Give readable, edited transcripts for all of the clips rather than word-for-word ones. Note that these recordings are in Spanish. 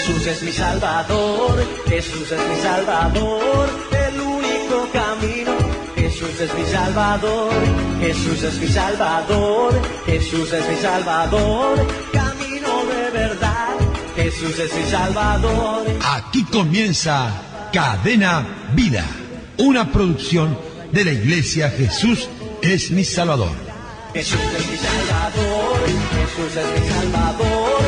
Jesús es mi Salvador, Jesús es mi Salvador, el único camino. Jesús es mi Salvador, Jesús es mi Salvador, Jesús es mi Salvador, camino de verdad, Jesús es mi Salvador. Aquí comienza Cadena Vida, una producción de la Iglesia Jesús es mi Salvador. Jesús es mi Salvador, Jesús es mi Salvador,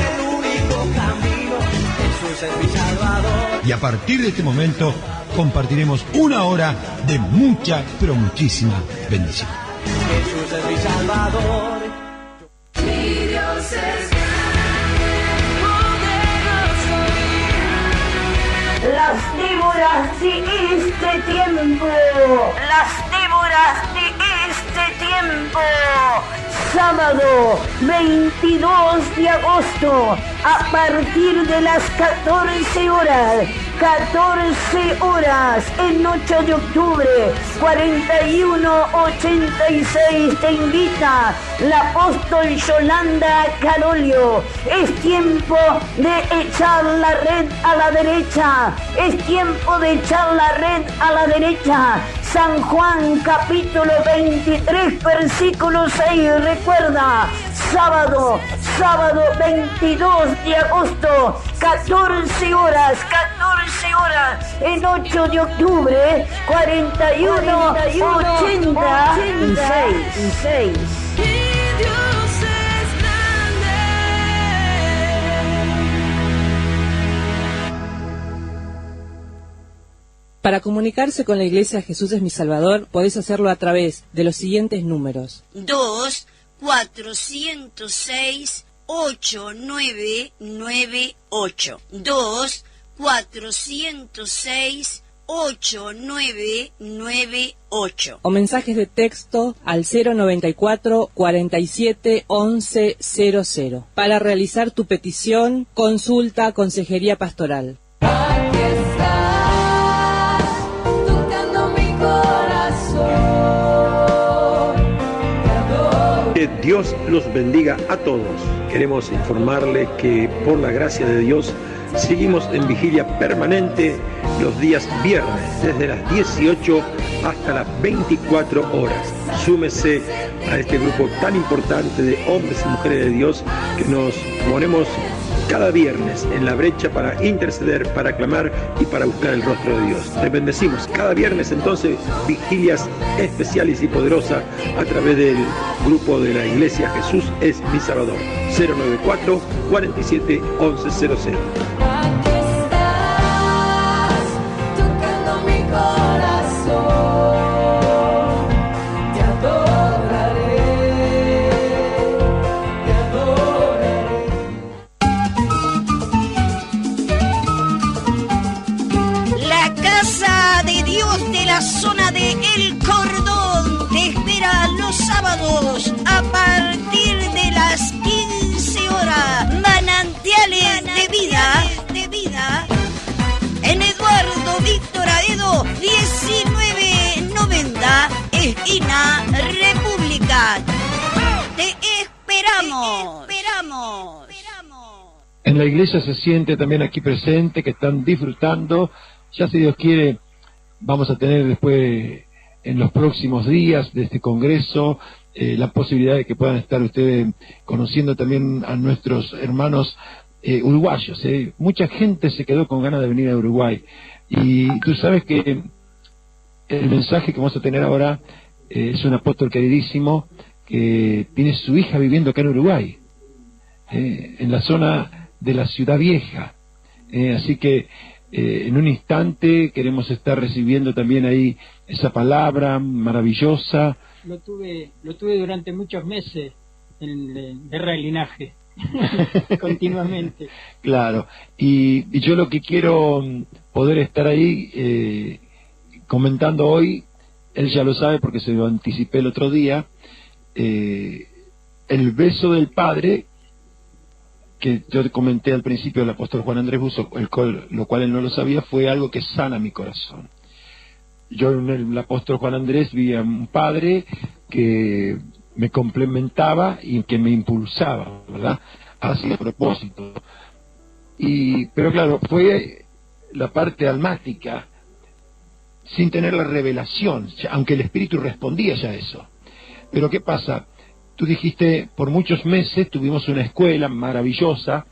el único camino, Jesús es mi Salvador. Y a partir de este momento compartiremos una hora de mucha, pero muchísima bendición. Jesús es mi Salvador. Mi Dios es las víboras de este tiempo, las víboras de este tiempo. Sábado 22 de agosto, a partir de las 14 horas, en 8 de octubre, 4186 te invita la apóstol Yolanda Carolio. Es tiempo de echar la red a la derecha, es tiempo de echar la red a la derecha. San Juan capítulo 23 versículo 6, recuerda, sábado 22 de agosto, 14 horas, en 8 de octubre, 4186. Para comunicarse con la Iglesia Jesús es mi Salvador, podés hacerlo a través de los siguientes números. 2-406-8998. 2-406-8998. O mensajes de texto al 094 47 11 00. Para realizar tu petición, consulta Consejería Pastoral. aquí estás, tocando mi corazón. Te adoro. Que Dios los bendiga a todos. Queremos informarle que por la gracia de Dios seguimos en vigilia permanente los días viernes desde las 18 hasta las 24 horas. Súmese a este grupo tan importante de hombres y mujeres de Dios que nos ponemos cada viernes en la brecha para interceder, para clamar y para buscar el rostro de Dios. Les bendecimos cada viernes entonces, vigilias especiales y poderosas a través del grupo de la Iglesia Jesús es mi Salvador. 094 47 11 00. Aquí estás, tocando mi corazón. Te adoraré, te adoraré. La Casa de Dios de la zona de El Cordón te espera los sábados a partir de las 15 horas. Manantiales de vida en Eduardo Víctor Aedo 1990, esquina República. Te esperamos. En la iglesia se siente también aquí presente que están disfrutando. Ya si Dios quiere, vamos a tener después en los próximos días de este congreso la posibilidad de que puedan estar ustedes conociendo también a nuestros hermanos uruguayos. Mucha gente se quedó con ganas de venir a Uruguay. Y tú sabes que el mensaje que vamos a tener ahora es un apóstol queridísimo que tiene su hija viviendo acá en Uruguay, en la zona de la Ciudad Vieja. Así que en un instante queremos estar recibiendo también ahí esa palabra maravillosa. Lo tuve durante muchos meses en guerra de linaje, continuamente. Claro, y yo lo que quiero poder estar ahí comentando hoy, él ya lo sabe porque se lo anticipé el otro día, el beso del Padre, que yo comenté al principio del apóstol Juan Andrés Busso, lo cual él no lo sabía, fue algo que sana mi corazón. Yo en el apóstol Juan Andrés vi a un padre que me complementaba y que me impulsaba, ¿verdad?, hacia el propósito. Pero claro, fue la parte almática, sin tener la revelación, aunque el Espíritu respondía ya a eso. Pero ¿qué pasa? Tú dijiste, por muchos meses tuvimos una escuela maravillosa,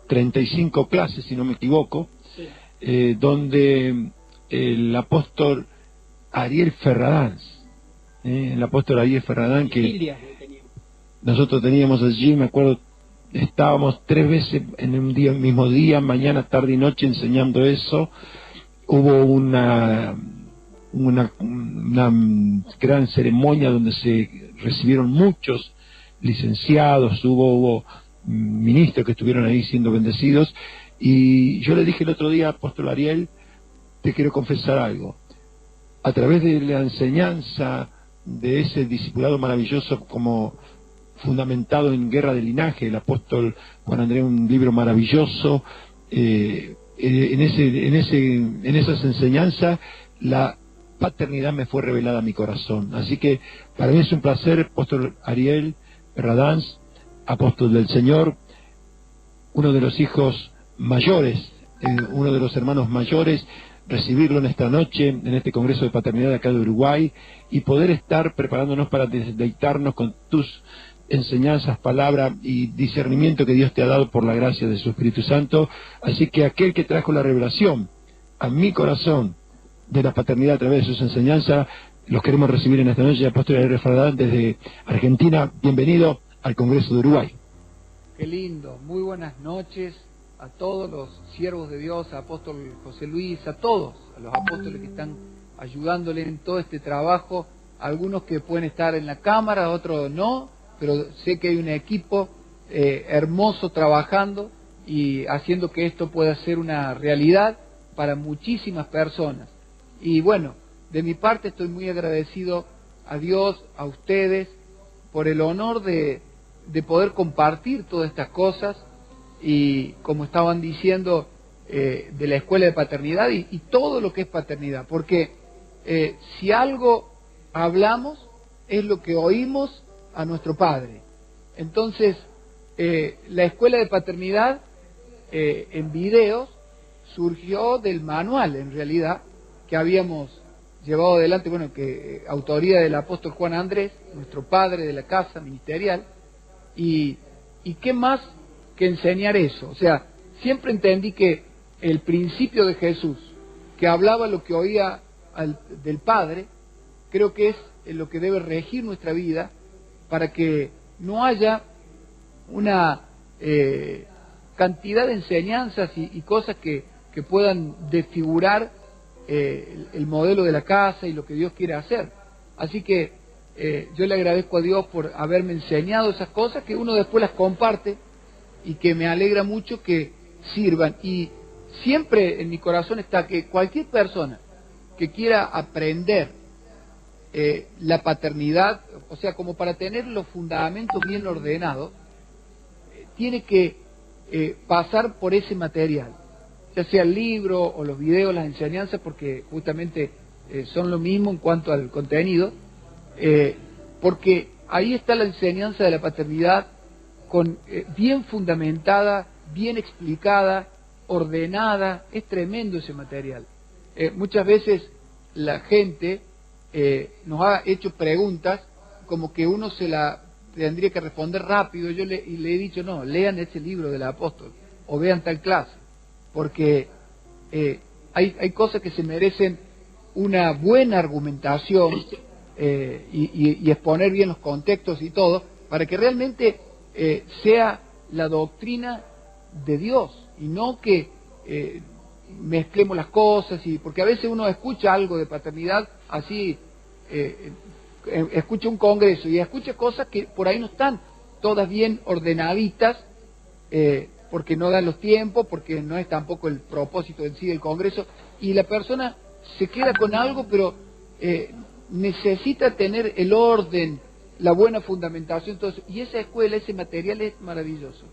35 clases, si no me equivoco, sí. Donde el apóstol Ariel Ferradáns, que nosotros teníamos allí, me acuerdo, estábamos 3 veces en un mismo día, mañana, tarde y noche, enseñando eso. Hubo una gran ceremonia donde se recibieron muchos licenciados, hubo ministros que estuvieron ahí siendo bendecidos, y yo le dije el otro día, apóstol Ariel, te quiero confesar algo. A través de la enseñanza de ese discipulado maravilloso, como fundamentado en Guerra de Linaje, el apóstol Juan Andrés, un libro maravilloso, en esas enseñanzas la paternidad me fue revelada a mi corazón. Así que para mí es un placer, apóstol Ariel Ferradáns, apóstol del Señor, uno de los hijos mayores, uno de los hermanos mayores, recibirlo en esta noche, en este Congreso de Paternidad de acá de Uruguay, y poder estar preparándonos para deleitarnos con tus enseñanzas, palabra y discernimiento que Dios te ha dado por la gracia de su Espíritu Santo. Así que aquel que trajo la revelación a mi corazón de la paternidad a través de sus enseñanzas, los queremos recibir en esta noche. Apóstol Ariel Ferradáns desde Argentina, bienvenido al Congreso de Uruguay. Qué lindo, muy buenas noches a todos los siervos de Dios, a apóstol José Luis, a todos, a los apóstoles que están ayudándole en todo este trabajo, algunos que pueden estar en la cámara, otros no, pero sé que hay un equipo hermoso trabajando y haciendo que esto pueda ser una realidad para muchísimas personas. Y bueno, de mi parte estoy muy agradecido a Dios, a ustedes, por el honor de poder compartir todas estas cosas, y como estaban diciendo, de la escuela de paternidad y todo lo que es paternidad, porque si algo hablamos es lo que oímos a nuestro Padre. Entonces, la escuela de paternidad en videos surgió del manual, en realidad, que habíamos llevado adelante, bueno, que autoría del apóstol Juan Andrés, nuestro padre de la casa ministerial, y qué más que enseñar eso. O sea, siempre entendí que el principio de Jesús, que hablaba lo que oía del Padre, creo que es lo que debe regir nuestra vida, para que no haya una cantidad de enseñanzas y cosas que puedan desfigurar el modelo de la casa y lo que Dios quiere hacer. Así que yo le agradezco a Dios por haberme enseñado esas cosas, que uno después las comparte y que me alegra mucho que sirvan. Y siempre en mi corazón está que cualquier persona que quiera aprender la paternidad, o sea, como para tener los fundamentos bien ordenados, tiene que pasar por ese material, ya sea el libro o los videos, las enseñanzas, porque justamente son lo mismo en cuanto al contenido, porque ahí está la enseñanza de la paternidad bien fundamentada, bien explicada, ordenada. Es tremendo ese material. Muchas veces la gente nos ha hecho preguntas como que uno se la tendría que responder rápido. Yo le he dicho, no, lean ese libro del apóstol o vean tal clase, porque hay cosas que se merecen una buena argumentación y exponer bien los contextos y todo, para que realmente sea la doctrina de Dios, y no que mezclemos las cosas, porque a veces uno escucha algo de paternidad así, escucha un congreso y escucha cosas que por ahí no están todas bien ordenaditas, porque no dan los tiempos, porque no es tampoco el propósito en sí del congreso, y la persona se queda con algo, pero necesita tener el orden, la buena fundamentación, todo eso. Y esa escuela, ese material es maravilloso.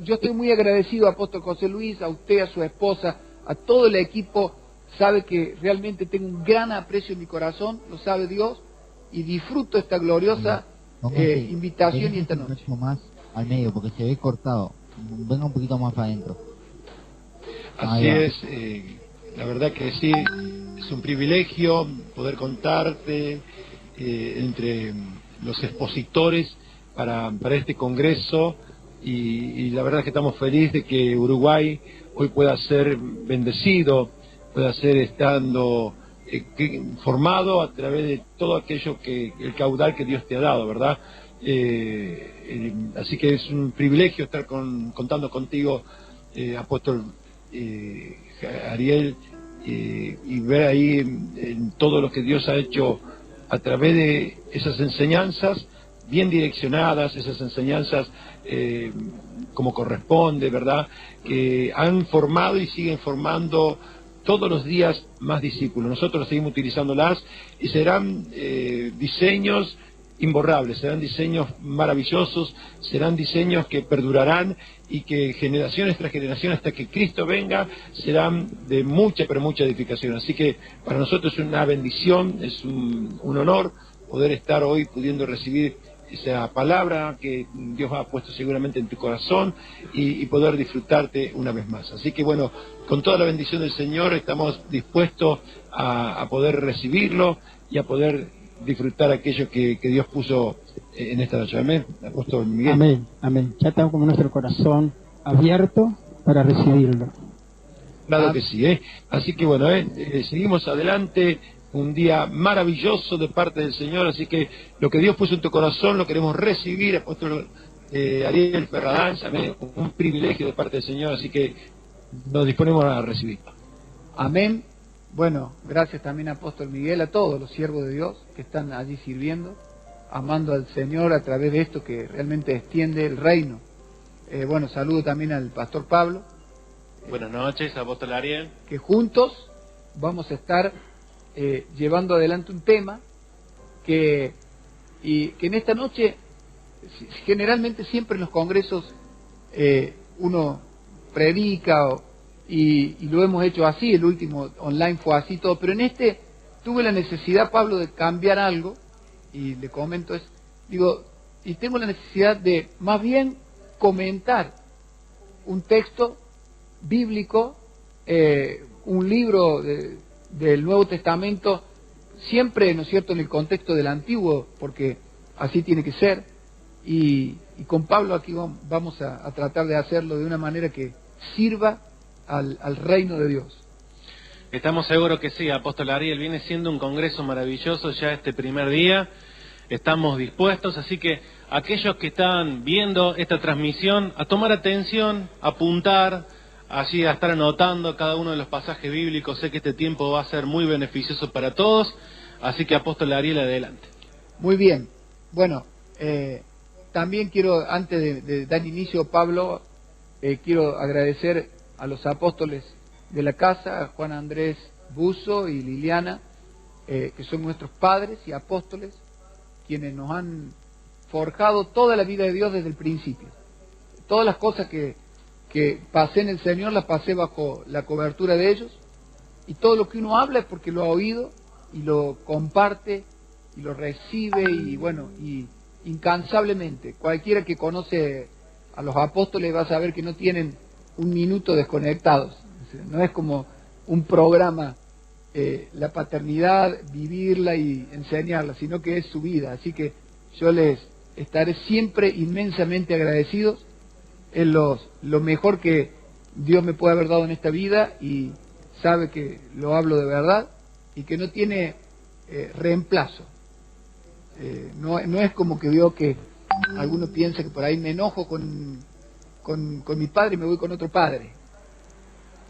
Yo estoy muy agradecido a apóstol José Luis, a usted, a su esposa, a todo el equipo. Sabe que realmente tengo un gran aprecio en mi corazón, lo sabe Dios, y disfruto esta gloriosa invitación y esta noche. Más al medio, porque se ve cortado. Venga un poquito más para adentro. Así es, la verdad que sí, es un privilegio poder contarte entre los expositores para este congreso y la verdad que estamos felices de que Uruguay hoy pueda ser bendecido, pueda ser estando formado a través de todo aquello el caudal que Dios te ha dado, ¿verdad? Así que es un privilegio estar contando contigo, apóstol Ariel, y ver ahí en todo lo que Dios ha hecho a través de esas enseñanzas bien direccionadas, esas enseñanzas como corresponde, ¿verdad? Que han formado y siguen formando todos los días más discípulos. Nosotros seguimos utilizándolas y serán diseños imborrables, serán diseños maravillosos, serán diseños que perdurarán y que generaciones tras generación hasta que Cristo venga serán de mucha, pero mucha edificación. Así que para nosotros es una bendición, es un honor poder estar hoy pudiendo recibir esa palabra que Dios ha puesto seguramente en tu corazón y poder disfrutarte una vez más. Así que bueno, con toda la bendición del Señor estamos dispuestos a poder recibirlo y a poder disfrutar aquello que Dios puso en esta noche. Amén, apóstol Miguel. Amén, amén. Ya estamos con nuestro corazón abierto para recibirlo. Claro que sí, Así que bueno, seguimos adelante. Un día maravilloso de parte del Señor, así que lo que Dios puso en tu corazón lo queremos recibir, apóstol Ariel Ferradán, un privilegio de parte del Señor, así que nos disponemos a recibir. Amén. Bueno, gracias también apóstol Miguel, a todos los siervos de Dios que están allí sirviendo, amando al Señor a través de esto que realmente extiende el reino. Bueno, saludo también al pastor Pablo. Buenas noches, apóstol Ariel. Que juntos vamos a estar llevando adelante un tema que en esta noche, generalmente siempre en los congresos uno predica y lo hemos hecho así, el último online fue así todo, pero en este tuve la necesidad, Pablo, de cambiar algo, y le comento y tengo la necesidad de más bien comentar un texto bíblico, un libro del Nuevo Testamento, siempre, ¿no es cierto?, en el contexto del Antiguo, porque así tiene que ser, y con Pablo aquí vamos a tratar de hacerlo de una manera que sirva al reino de Dios. Estamos seguros que sí, apóstol Ariel, viene siendo un congreso maravilloso ya este primer día, estamos dispuestos, así que aquellos que están viendo esta transmisión, a tomar atención, a apuntar, así a estar anotando cada uno de los pasajes bíblicos. Sé que este tiempo va a ser muy beneficioso para todos, así que apóstol Ariel, adelante. Muy bien. Bueno, también quiero, antes de dar inicio, Pablo, quiero agradecer a los apóstoles de la casa, a Juan Andrés Buzo y Liliana, que son nuestros padres y apóstoles, quienes nos han forjado toda la vida de Dios desde el principio. Todas las cosas que pasé en el Señor las pasé bajo la cobertura de ellos, y todo lo que uno habla es porque lo ha oído y lo comparte y lo recibe, y bueno, y incansablemente cualquiera que conoce a los apóstoles va a saber que no tienen un minuto desconectados. No es como un programa, la paternidad, vivirla y enseñarla, sino que es su vida. Así que yo les estaré siempre inmensamente agradecidos. Es lo mejor que Dios me puede haber dado en esta vida, y sabe que lo hablo de verdad y que no tiene reemplazo. No es como que veo que alguno piensa que por ahí me enojo con mi padre y me voy con otro padre.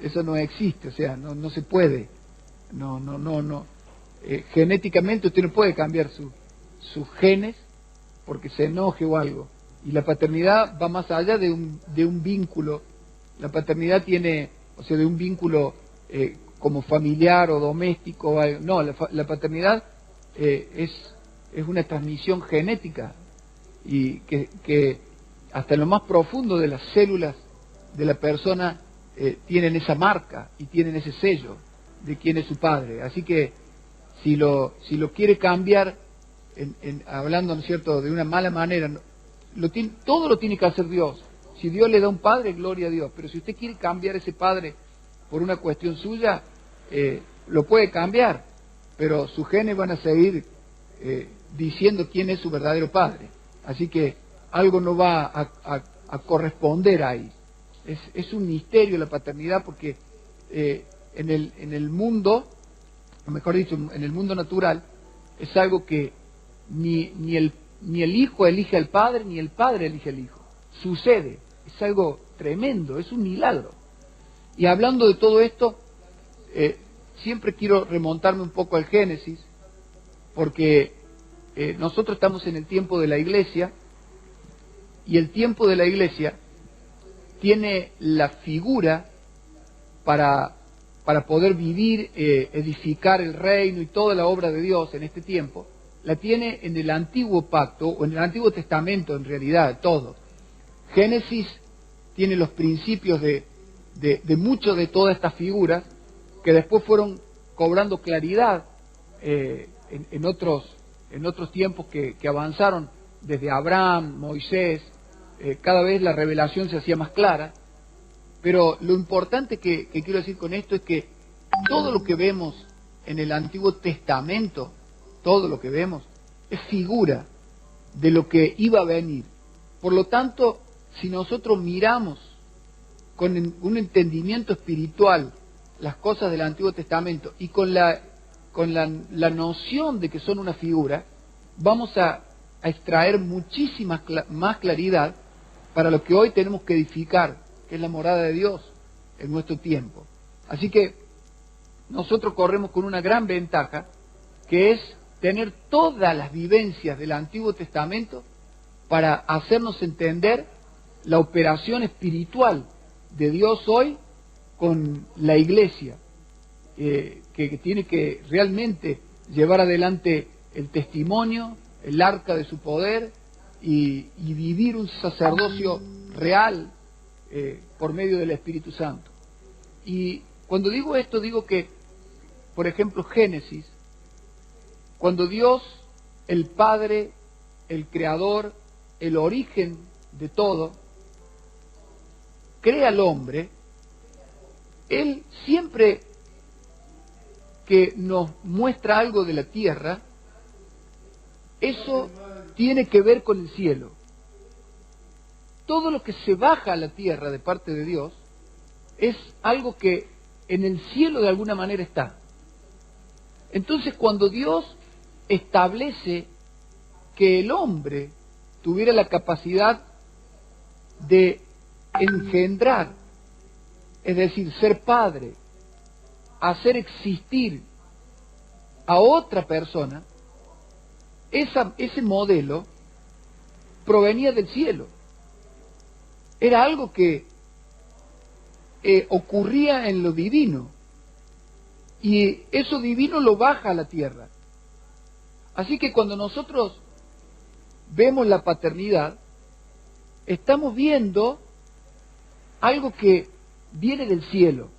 Eso no existe, o sea, no se puede. No. Genéticamente usted no puede cambiar sus genes porque se enoje o algo. Y la paternidad va más allá de un vínculo. La paternidad tiene, o sea, de un vínculo como familiar o doméstico. No, la paternidad es una transmisión genética, y que hasta en lo más profundo de las células de la persona tienen esa marca y tienen ese sello de quién es su padre. Así que si lo quiere cambiar, hablando, ¿no es cierto?, de una mala manera, todo lo tiene que hacer Dios. Si Dios le da un padre, gloria a Dios. Pero si usted quiere cambiar ese padre por una cuestión suya, lo puede cambiar, pero sus genes van a seguir diciendo quién es su verdadero padre. Así que algo no va a corresponder ahí. Es un misterio la paternidad, porque en el mundo, o mejor dicho, en el mundo natural, es algo que ni el hijo elige al padre, ni el padre elige al hijo. Sucede, es algo tremendo, es un milagro. Y hablando de todo esto, siempre quiero remontarme un poco al Génesis, porque nosotros estamos en el tiempo de la iglesia, y el tiempo de la iglesia tiene la figura para poder vivir, edificar el reino y toda la obra de Dios en este tiempo, la tiene en el Antiguo Pacto, o en el Antiguo Testamento en realidad, todo. Génesis tiene los principios de muchas de todas estas figuras, que después fueron cobrando claridad en otros tiempos que avanzaron, desde Abraham, Moisés, cada vez la revelación se hacía más clara. Pero lo importante que quiero decir con esto es que todo lo que vemos en el Antiguo Testamento, todo lo que vemos, es figura de lo que iba a venir. Por lo tanto, si nosotros miramos con un entendimiento espiritual las cosas del Antiguo Testamento y con la noción de que son una figura, vamos a extraer muchísima más claridad para lo que hoy tenemos que edificar, que es la morada de Dios en nuestro tiempo. Así que nosotros corremos con una gran ventaja, que es tener todas las vivencias del Antiguo Testamento para hacernos entender la operación espiritual de Dios hoy con la iglesia, que tiene que realmente llevar adelante el testimonio, el arca de su poder, y vivir un sacerdocio real por medio del Espíritu Santo. Y cuando digo esto, digo que, por ejemplo, Génesis, cuando Dios, el Padre, el Creador, el origen de todo, crea al hombre, Él siempre que nos muestra algo de la tierra, eso tiene que ver con el cielo. Todo lo que se baja a la tierra de parte de Dios es algo que en el cielo de alguna manera está. Entonces, cuando Dios establece que el hombre tuviera la capacidad de engendrar, es decir, ser padre, hacer existir a otra persona, ese modelo provenía del cielo. Era algo que ocurría en lo divino, y eso divino lo baja a la tierra. Así que cuando nosotros vemos la paternidad, estamos viendo algo que viene del cielo.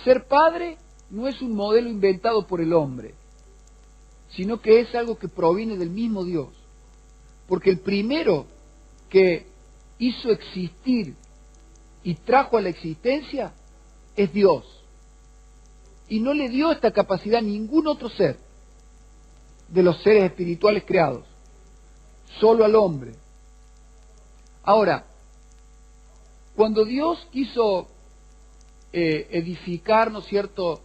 Ser padre no es un modelo inventado por el hombre, sino que es algo que proviene del mismo Dios. Porque el primero que hizo existir y trajo a la existencia es Dios. Y no le dio esta capacidad a ningún otro ser de los seres espirituales creados, solo al hombre. Ahora, cuando Dios quiso edificar, ¿no es cierto?,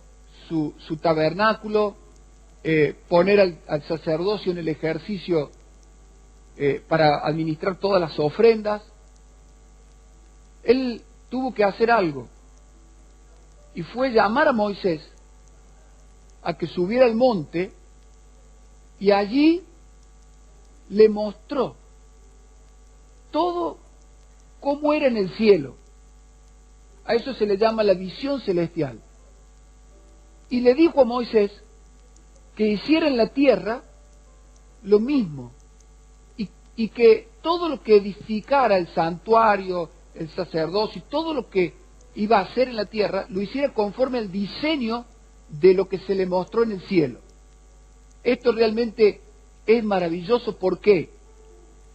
su tabernáculo, poner al sacerdocio en el ejercicio para administrar todas las ofrendas, Él tuvo que hacer algo, y fue llamar a Moisés a que subiera al monte, y allí le mostró todo cómo era en el cielo. A eso se le llama la visión celestial. Y le dijo a Moisés que hiciera en la tierra lo mismo, y que todo lo que edificara el santuario, el sacerdocio, y todo lo que iba a hacer en la tierra, lo hiciera conforme al diseño de lo que se le mostró en el cielo. Esto realmente es maravilloso. ¿Por qué?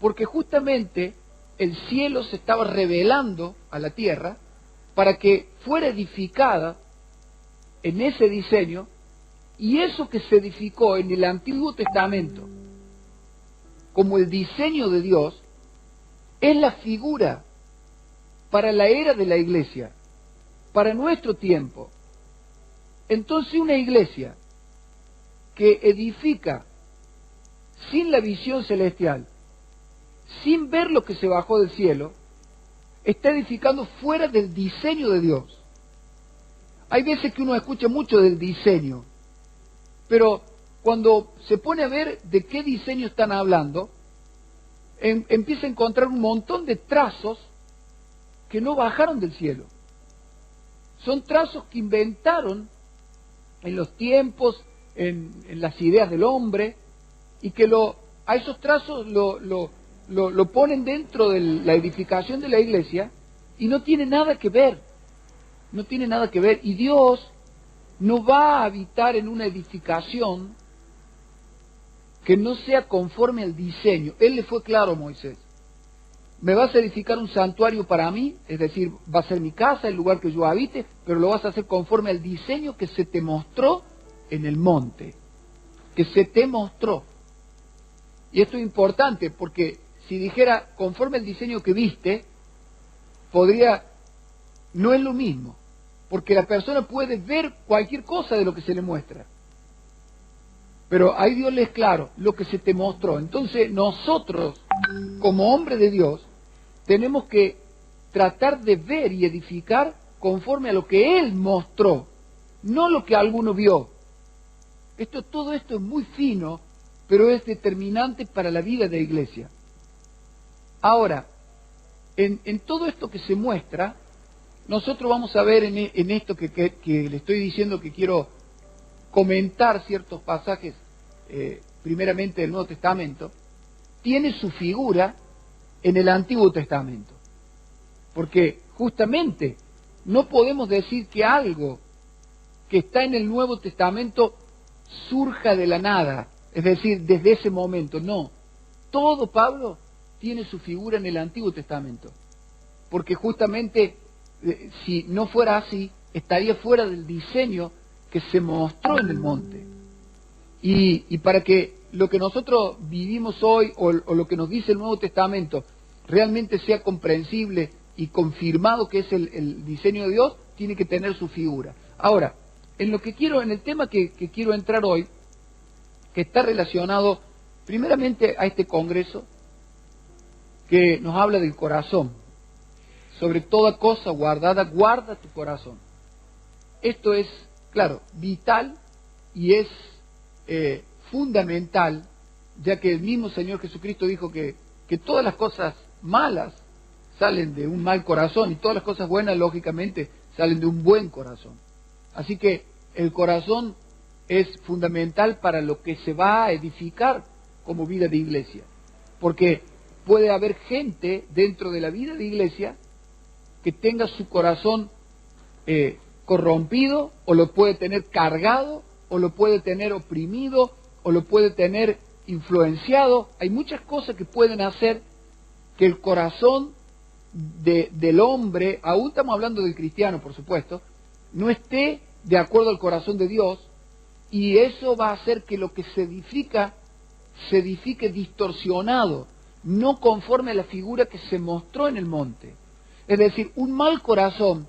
Porque justamente el cielo se estaba revelando a la tierra, para que fuera edificada en ese diseño, y eso que se edificó en el Antiguo Testamento como el diseño de Dios es la figura para la era de la iglesia, para nuestro tiempo. Entonces una iglesia que edifica sin la visión celestial, sin ver lo que se bajó del cielo, está edificando fuera del diseño de Dios. Hay veces que uno escucha mucho del diseño, pero cuando se pone a ver de qué diseño están hablando, empieza a encontrar un montón de trazos que no bajaron del cielo. Son trazos que inventaron en los tiempos, en las ideas del hombre, y que a esos trazos lo ponen dentro de la edificación de la iglesia, y no tiene nada que ver. No tiene nada que ver. Y Dios no va a habitar en una edificación que no sea conforme al diseño. Él le fue claro a Moisés: me vas a edificar un santuario para mí, es decir, va a ser mi casa, el lugar que yo habite, pero lo vas a hacer conforme al diseño que se te mostró en el monte, que se te mostró. Y esto es importante porque si dijera conforme al diseño que viste, no es lo mismo, porque la persona puede ver cualquier cosa de lo que se le muestra. Pero ahí Dios le es claro, lo que se te mostró. Entonces nosotros, como hombres de Dios, tenemos que tratar de ver y edificar conforme a lo que Él mostró, no lo que alguno vio. Todo esto es muy fino, pero es determinante para la vida de la iglesia. Ahora, en todo esto que se muestra, nosotros vamos a ver en esto que le estoy diciendo, que quiero comentar ciertos pasajes, primeramente del Nuevo Testamento, tiene su figura en el Antiguo Testamento. Porque justamente no podemos decir que algo que está en el Nuevo Testamento surja de la nada, es decir, desde ese momento. No, todo, Pablo, tiene su figura en el Antiguo Testamento. Porque justamente, si no fuera así, estaría fuera del diseño que se mostró en el monte. Y para que lo que nosotros vivimos hoy, o lo que nos dice el Nuevo Testamento, realmente sea comprensible y confirmado que es el diseño de Dios, tiene que tener su figura. Ahora, en el tema que quiero entrar hoy, que está relacionado primeramente a este congreso, que nos habla del corazón. Sobre toda cosa guardada, guarda tu corazón. Esto es, claro, vital y es fundamental, ya que el mismo Señor Jesucristo dijo que todas las cosas malas salen de un mal corazón y todas las cosas buenas, lógicamente, salen de un buen corazón. Así que el corazón es fundamental para lo que se va a edificar como vida de iglesia. Porque puede haber gente dentro de la vida de iglesia que tenga su corazón corrompido, o lo puede tener cargado, o lo puede tener oprimido, o lo puede tener influenciado. Hay muchas cosas que pueden hacer que el corazón del hombre, aún estamos hablando del cristiano, por supuesto, no esté de acuerdo al corazón de Dios, y eso va a hacer que lo que se edifique distorsionado, no conforme a la figura que se mostró en el monte. Es decir, un mal corazón,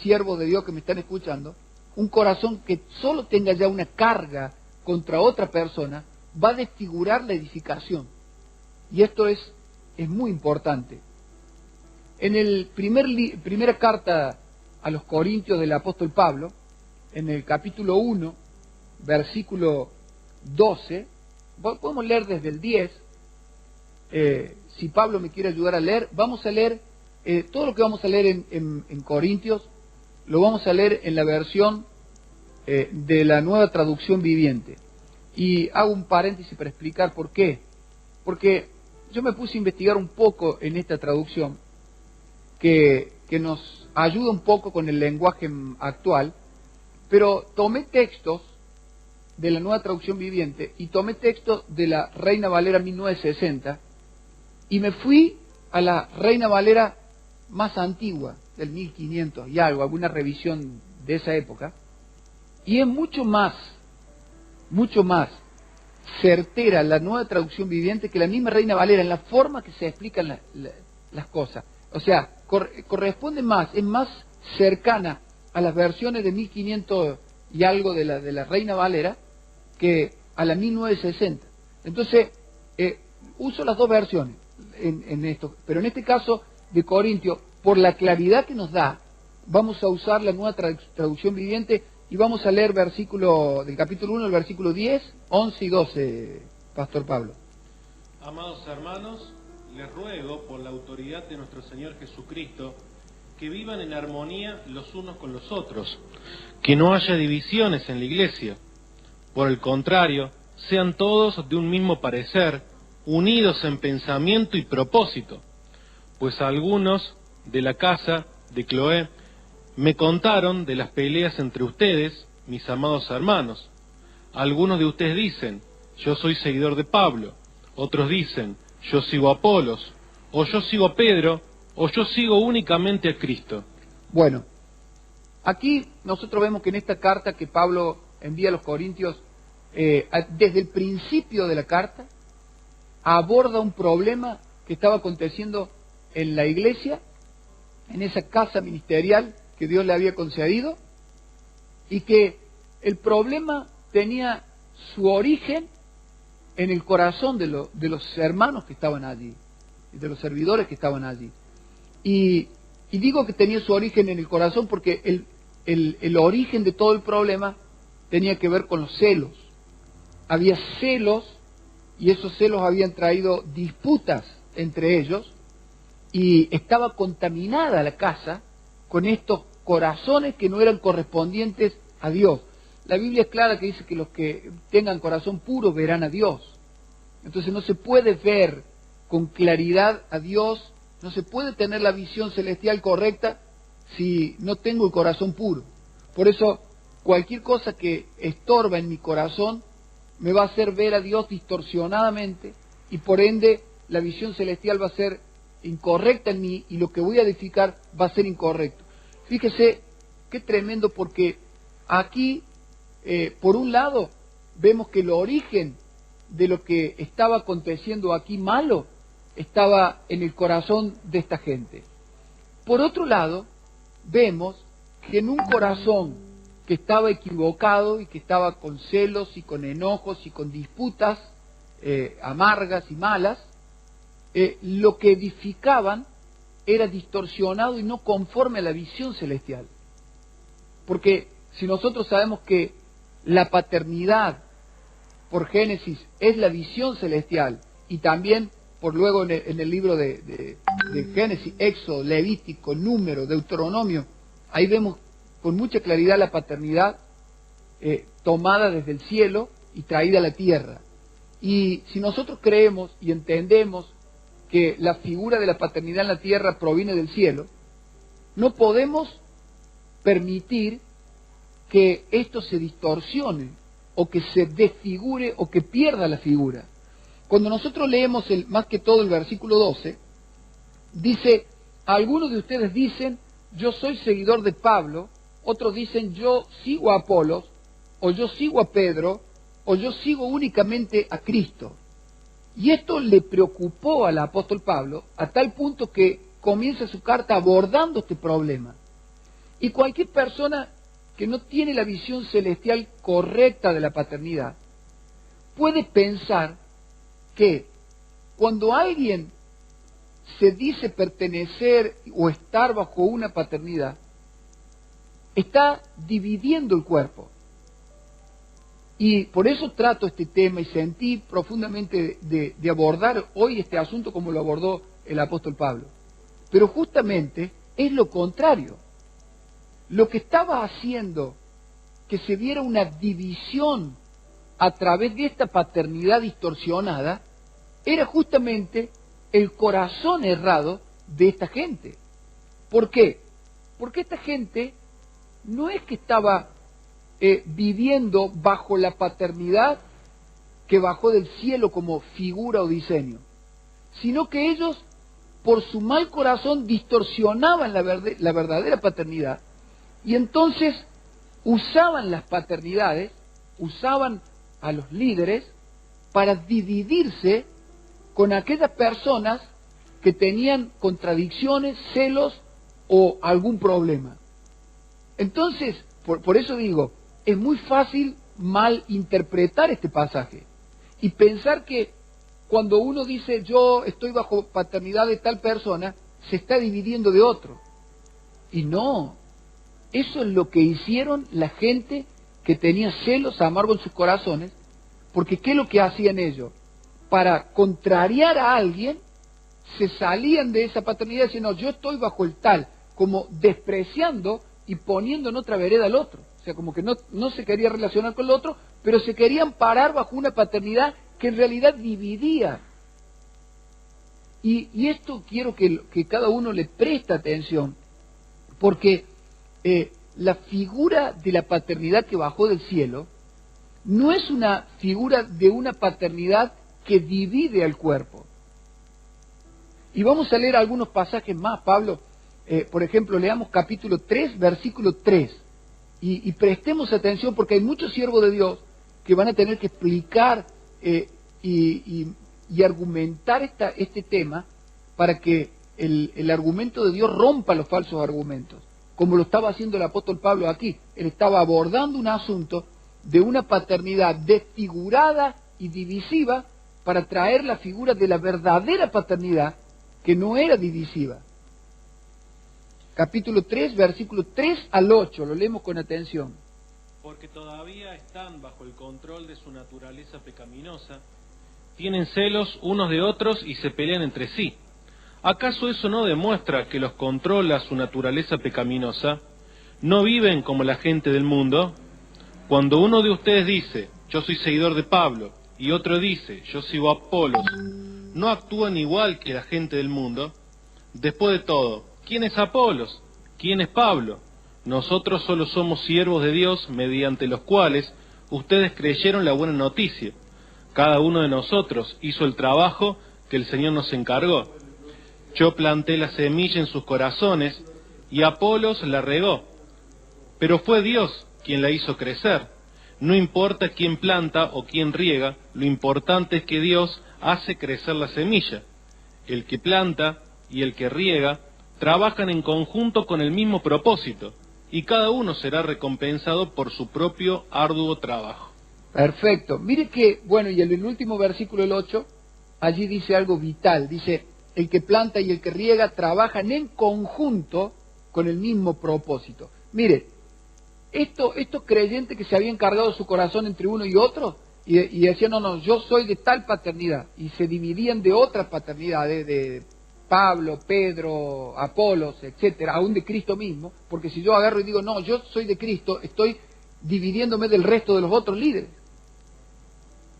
siervos de Dios que me están escuchando, un corazón que solo tenga ya una carga contra otra persona, va a desfigurar la edificación. Y esto es muy importante. En el primera carta a los Corintios del apóstol Pablo, en el capítulo 1, versículo 12, podemos leer desde el 10, si Pablo me quiere ayudar a leer, vamos a leer todo lo que vamos a leer en Corintios, lo vamos a leer en la versión de la Nueva Traducción Viviente. Y hago un paréntesis para explicar por qué. Porque yo me puse a investigar un poco en esta traducción, que nos ayuda un poco con el lenguaje actual, pero tomé textos de la Nueva Traducción Viviente y tomé textos de la Reina Valera 1960 y me fui a la Reina Valera más antigua, del 1500 y algo, alguna revisión de esa época, y es mucho más certera la Nueva Traducción Viviente que la misma Reina Valera en la forma que se explican las cosas. O sea, corresponde más, es más cercana a las versiones de 1500 y algo de la Reina Valera que a la 1960. Entonces, uso las dos versiones en esto, pero en este caso de Corintio, por la claridad que nos da, vamos a usar la Nueva Traducción Viviente y vamos a leer versículo del capítulo 1, el versículo 10, 11 y 12, Pastor Pablo. Amados hermanos, les ruego por la autoridad de nuestro Señor Jesucristo que vivan en armonía los unos con los otros, que no haya divisiones en la iglesia. Por el contrario, sean todos de un mismo parecer, unidos en pensamiento y propósito, pues algunos de la casa de Cloé me contaron de las peleas entre ustedes, mis amados hermanos. Algunos de ustedes dicen, yo soy seguidor de Pablo, otros dicen, yo sigo a Apolos, o yo sigo a Pedro, o yo sigo únicamente a Cristo. Bueno, aquí nosotros vemos que en esta carta que Pablo envía a los Corintios, desde el principio de la carta, aborda un problema que estaba aconteciendo en la iglesia, en esa casa ministerial que Dios le había concedido, y que el problema tenía su origen en el corazón de los hermanos que estaban allí, y de los servidores que estaban allí. Y digo que tenía su origen en el corazón porque el origen de todo el problema tenía que ver con los celos. Había celos, y esos celos habían traído disputas entre ellos, y estaba contaminada la casa con estos corazones que no eran correspondientes a Dios. La Biblia es clara que dice que los que tengan corazón puro verán a Dios. Entonces no se puede ver con claridad a Dios, no se puede tener la visión celestial correcta si no tengo el corazón puro. Por eso cualquier cosa que estorba en mi corazón me va a hacer ver a Dios distorsionadamente, y por ende la visión celestial va a ser incorrecta en mí y lo que voy a edificar va a ser incorrecto. Fíjese qué tremendo, porque aquí, por un lado, vemos que el origen de lo que estaba aconteciendo aquí malo estaba en el corazón de esta gente. Por otro lado, vemos que en un corazón que estaba equivocado y que estaba con celos y con enojos y con disputas amargas y malas, lo que edificaban era distorsionado y no conforme a la visión celestial. Porque si nosotros sabemos que la paternidad por Génesis es la visión celestial, y también por luego en el libro de Génesis, Éxodo, Levítico, Número, Deuteronomio, ahí vemos con mucha claridad la paternidad tomada desde el cielo y traída a la tierra. Y si nosotros creemos y entendemos que la figura de la paternidad en la tierra proviene del cielo, no podemos permitir que esto se distorsione o que se desfigure o que pierda la figura. Cuando nosotros leemos más que todo el versículo 12, dice, algunos de ustedes dicen, yo soy seguidor de Pablo, otros dicen, yo sigo a Apolos, o yo sigo a Pedro, o yo sigo únicamente a Cristo. Y esto le preocupó al apóstol Pablo a tal punto que comienza su carta abordando este problema. Y cualquier persona que no tiene la visión celestial correcta de la paternidad puede pensar que cuando alguien se dice pertenecer o estar bajo una paternidad, está dividiendo el cuerpo. Y por eso trato este tema y sentí profundamente de abordar hoy este asunto como lo abordó el apóstol Pablo. Pero justamente es lo contrario. Lo que estaba haciendo que se viera una división a través de esta paternidad distorsionada era justamente el corazón errado de esta gente. ¿Por qué? Porque esta gente no es que estaba viviendo bajo la paternidad que bajó del cielo como figura o diseño, sino que ellos por su mal corazón distorsionaban la verdadera paternidad, y entonces usaban las paternidades, usaban a los líderes para dividirse con aquellas personas que tenían contradicciones, celos o algún problema. Entonces, por eso digo, es muy fácil mal interpretar este pasaje y pensar que cuando uno dice yo estoy bajo paternidad de tal persona, se está dividiendo de otro. Y no, eso es lo que hicieron la gente que tenía celos amargos en sus corazones, porque ¿qué es lo que hacían ellos? Para contrariar a alguien, se salían de esa paternidad diciendo, no, yo estoy bajo el tal, como despreciando y poniendo en otra vereda al otro. O sea, como que no se quería relacionar con el otro, pero se querían parar bajo una paternidad que en realidad dividía. Y esto quiero que cada uno le preste atención, porque la figura de la paternidad que bajó del cielo no es una figura de una paternidad que divide al cuerpo. Y vamos a leer algunos pasajes más, Pablo. Por ejemplo, leamos capítulo 3, versículo 3. Y prestemos atención porque hay muchos siervos de Dios que van a tener que explicar y argumentar este tema para que el argumento de Dios rompa los falsos argumentos, como lo estaba haciendo el apóstol Pablo aquí. Él estaba abordando un asunto de una paternidad desfigurada y divisiva para traer la figura de la verdadera paternidad que no era divisiva. Capítulo 3, versículo 3 al 8, lo leemos con atención. Porque todavía están bajo el control de su naturaleza pecaminosa, tienen celos unos de otros y se pelean entre sí. ¿Acaso eso no demuestra que los controla su naturaleza pecaminosa? ¿No viven como la gente del mundo? Cuando uno de ustedes dice, yo soy seguidor de Pablo, y otro dice, yo sigo a Apolos, ¿no actúan igual que la gente del mundo? Después de todo, ¿quién es Apolos? ¿Quién es Pablo? Nosotros solo somos siervos de Dios mediante los cuales ustedes creyeron la buena noticia. Cada uno de nosotros hizo el trabajo que el Señor nos encargó. Yo planté la semilla en sus corazones y Apolos la regó. Pero fue Dios quien la hizo crecer. No importa quién planta o quién riega, lo importante es que Dios hace crecer la semilla. El que planta y el que riega trabajan en conjunto con el mismo propósito, y cada uno será recompensado por su propio arduo trabajo. Perfecto. Mire que, bueno, y en el último versículo, el 8, allí dice algo vital. Dice, el que planta y el que riega trabajan en conjunto con el mismo propósito. Mire, estos creyentes que se habían cargado su corazón entre uno y otro, y decían, no, yo soy de tal paternidad, y se dividían de otras paternidades, de Pablo, Pedro, Apolos, etcétera, aún de Cristo mismo, porque si yo agarro y digo, no, yo soy de Cristo, estoy dividiéndome del resto de los otros líderes.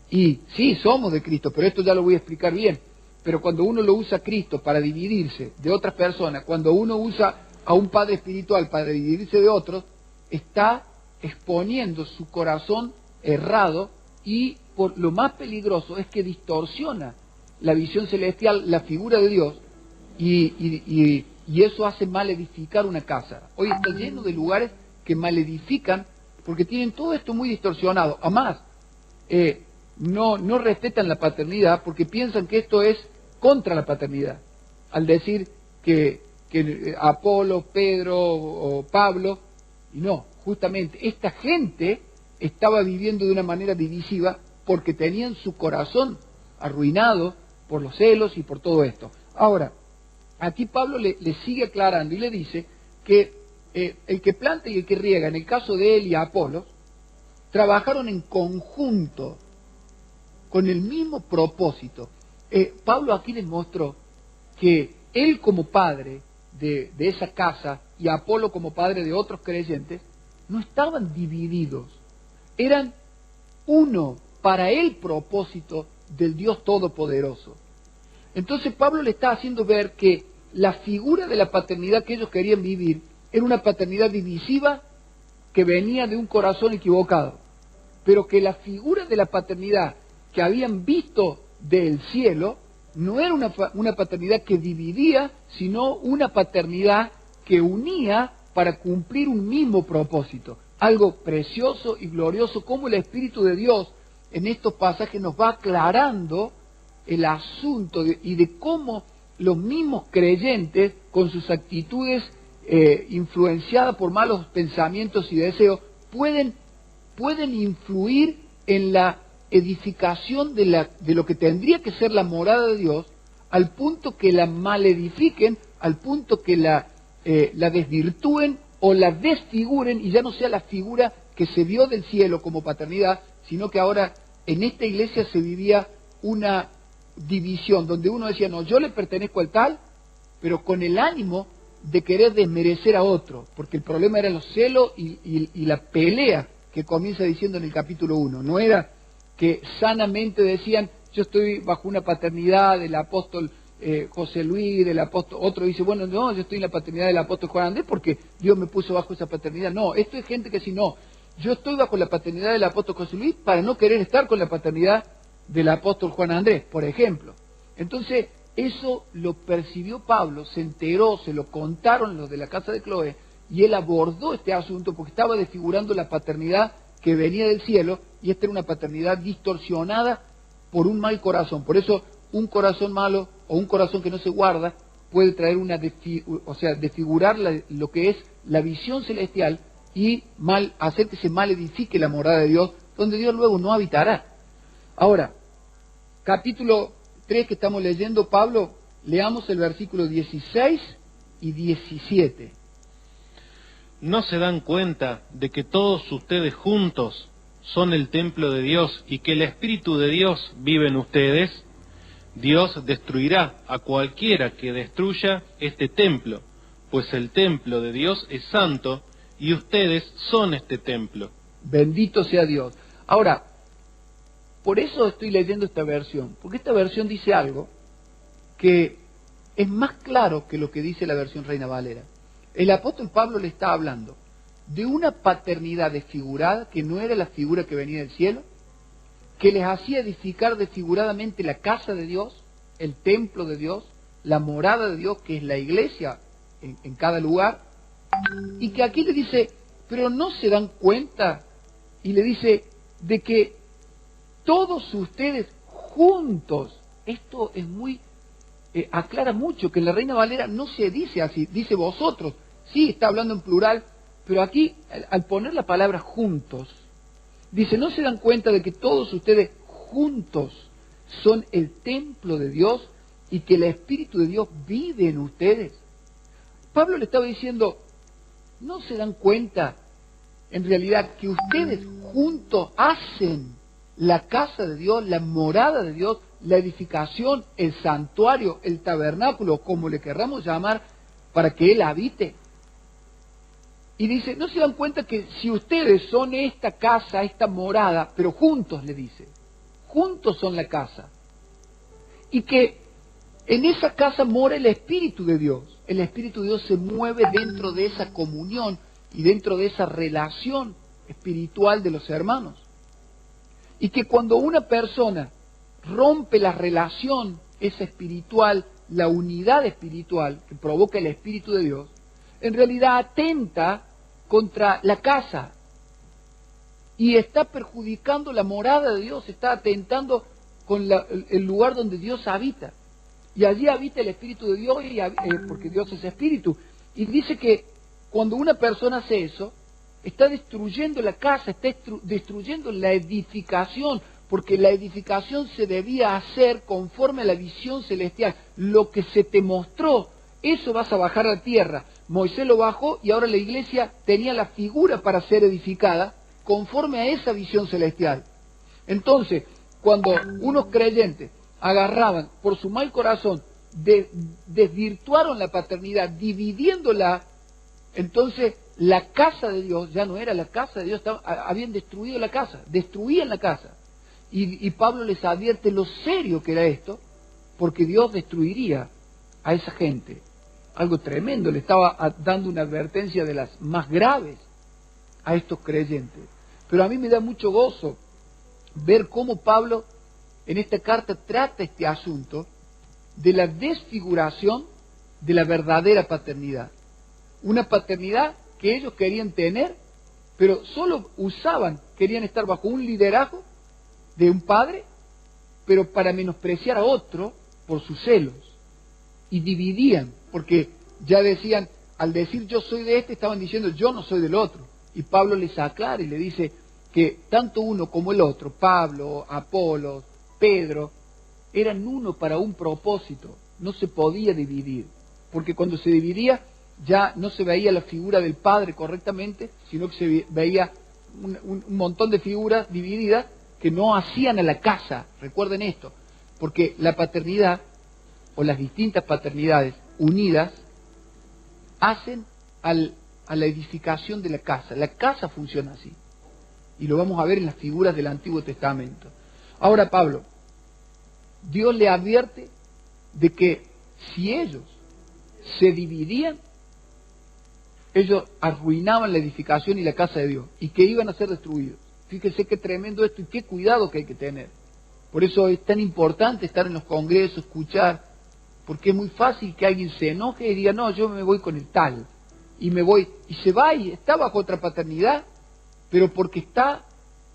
Y sí, somos de Cristo, pero esto ya lo voy a explicar bien. Pero cuando uno lo usa a Cristo para dividirse de otras personas, cuando uno usa a un padre espiritual para dividirse de otros, está exponiendo su corazón errado, y por lo más peligroso es que distorsiona la visión celestial, la figura de Dios, y eso hace mal edificar una casa. Hoy está lleno de lugares que mal edifican porque tienen todo esto muy distorsionado. Además, no respetan la paternidad porque piensan que esto es contra la paternidad. Al decir que Apolo, Pedro o Pablo, y no, justamente esta gente estaba viviendo de una manera divisiva porque tenían su corazón arruinado por los celos y por todo esto. Ahora, aquí Pablo le sigue aclarando y le dice que el que planta y el que riega, en el caso de él y Apolos, trabajaron en conjunto con el mismo propósito. Pablo aquí les mostró que él como padre de esa casa y Apolo como padre de otros creyentes no estaban divididos, eran uno para el propósito del Dios Todopoderoso. Entonces Pablo le está haciendo ver que la figura de la paternidad que ellos querían vivir era una paternidad divisiva que venía de un corazón equivocado, pero que la figura de la paternidad que habían visto del cielo no era una paternidad que dividía, sino una paternidad que unía para cumplir un mismo propósito. Algo precioso y glorioso, como el Espíritu de Dios en estos pasajes nos va aclarando el asunto y de cómo los mismos creyentes, con sus actitudes influenciadas por malos pensamientos y deseos, pueden influir en la edificación de lo que tendría que ser la morada de Dios, al punto que la maledifiquen, al punto que la desvirtúen o la desfiguren, y ya no sea la figura que se vio del cielo como paternidad, sino que ahora en esta iglesia se vivía una división, donde uno decía, no, yo le pertenezco al tal, pero con el ánimo de querer desmerecer a otro, porque el problema era los celos y la pelea que comienza diciendo en el capítulo 1. No era que sanamente decían, yo estoy bajo una paternidad del apóstol José Luis, del apóstol, otro dice, bueno, no, yo estoy en la paternidad del apóstol Juan Andrés porque Dios me puso bajo esa paternidad. No, esto es gente que si no, yo estoy bajo la paternidad del apóstol José Luis para no querer estar con la paternidad del apóstol Juan Andrés, por ejemplo. Entonces, eso lo percibió Pablo, se enteró, se lo contaron los de la casa de Cloé, y él abordó este asunto porque estaba desfigurando la paternidad que venía del cielo, y esta era una paternidad distorsionada por un mal corazón. Por eso, un corazón malo o un corazón que no se guarda puede traer desfigurar lo que es la visión celestial y hacer que se maledifique la morada de Dios, donde Dios luego no habitará. Ahora, capítulo 3 que estamos leyendo, Pablo, leamos el versículo 16 y 17. ¿No se dan cuenta de que todos ustedes juntos son el templo de Dios y que el Espíritu de Dios vive en ustedes? Dios destruirá a cualquiera que destruya este templo, pues el templo de Dios es santo y ustedes son este templo. Bendito sea Dios. Ahora, por eso estoy leyendo esta versión, porque esta versión dice algo que es más claro que lo que dice la versión Reina Valera. El apóstol Pablo le está hablando de una paternidad desfigurada, que no era la figura que venía del cielo, que les hacía edificar desfiguradamente la casa de Dios, el templo de Dios, la morada de Dios, que es la iglesia en cada lugar, y que aquí le dice, pero no se dan cuenta, y le dice de que todos ustedes juntos, esto es muy, aclara mucho que en la Reina Valera no se dice así, dice vosotros, sí, está hablando en plural, pero aquí al poner la palabra juntos, dice, ¿no se dan cuenta de que todos ustedes juntos son el templo de Dios y que el Espíritu de Dios vive en ustedes? Pablo le estaba diciendo, ¿no se dan cuenta en realidad que ustedes juntos hacen la casa de Dios, la morada de Dios, la edificación, el santuario, el tabernáculo, como le querramos llamar, para que Él habite? Y dice, ¿no se dan cuenta que si ustedes son esta casa, esta morada, pero juntos, le dice, juntos son la casa, y que en esa casa mora el Espíritu de Dios? El Espíritu de Dios se mueve dentro de esa comunión y dentro de esa relación espiritual de los hermanos. Y que cuando una persona rompe la relación esa espiritual, la unidad espiritual que provoca el Espíritu de Dios, en realidad atenta contra la casa y está perjudicando la morada de Dios, está atentando con el lugar donde Dios habita. Y allí habita el Espíritu de Dios, porque Dios es Espíritu. Y dice que cuando una persona hace eso, está destruyendo la casa, está destruyendo la edificación, porque la edificación se debía hacer conforme a la visión celestial. Lo que se te mostró, eso vas a bajar a la tierra. Moisés lo bajó y ahora la iglesia tenía la figura para ser edificada conforme a esa visión celestial. Entonces, cuando unos creyentes agarraban por su mal corazón, desvirtuaron la paternidad, dividiéndola, entonces la casa de Dios ya no era la casa de Dios, habían destruido la casa, destruían la casa. Y Pablo les advierte lo serio que era esto, porque Dios destruiría a esa gente. Algo tremendo, le estaba dando una advertencia de las más graves a estos creyentes. Pero a mí me da mucho gozo ver cómo Pablo en esta carta trata este asunto de la desfiguración de la verdadera paternidad. Una paternidad que ellos querían tener, pero solo querían estar bajo un liderazgo de un padre, pero para menospreciar a otro por sus celos. Y dividían, porque ya decían, al decir yo soy de este, estaban diciendo yo no soy del otro. Y Pablo les aclara y le dice que tanto uno como el otro, Pablo, Apolos, Pedro, eran uno para un propósito. No se podía dividir, porque cuando se dividía ya no se veía la figura del padre correctamente, sino que se veía un montón de figuras divididas que no hacían a la casa. Recuerden esto, porque la paternidad o las distintas paternidades unidas hacen a la edificación de la casa. La casa funciona así, y lo vamos a ver en las figuras del Antiguo Testamento. Ahora Pablo, Dios le advierte de que si ellos se dividían, ellos arruinaban la edificación y la casa de Dios, y que iban a ser destruidos. Fíjese qué tremendo esto y qué cuidado que hay que tener. Por eso es tan importante estar en los congresos, escuchar, porque es muy fácil que alguien se enoje y diga, no, yo me voy con el tal, y me voy, y se va y está bajo otra paternidad, pero porque está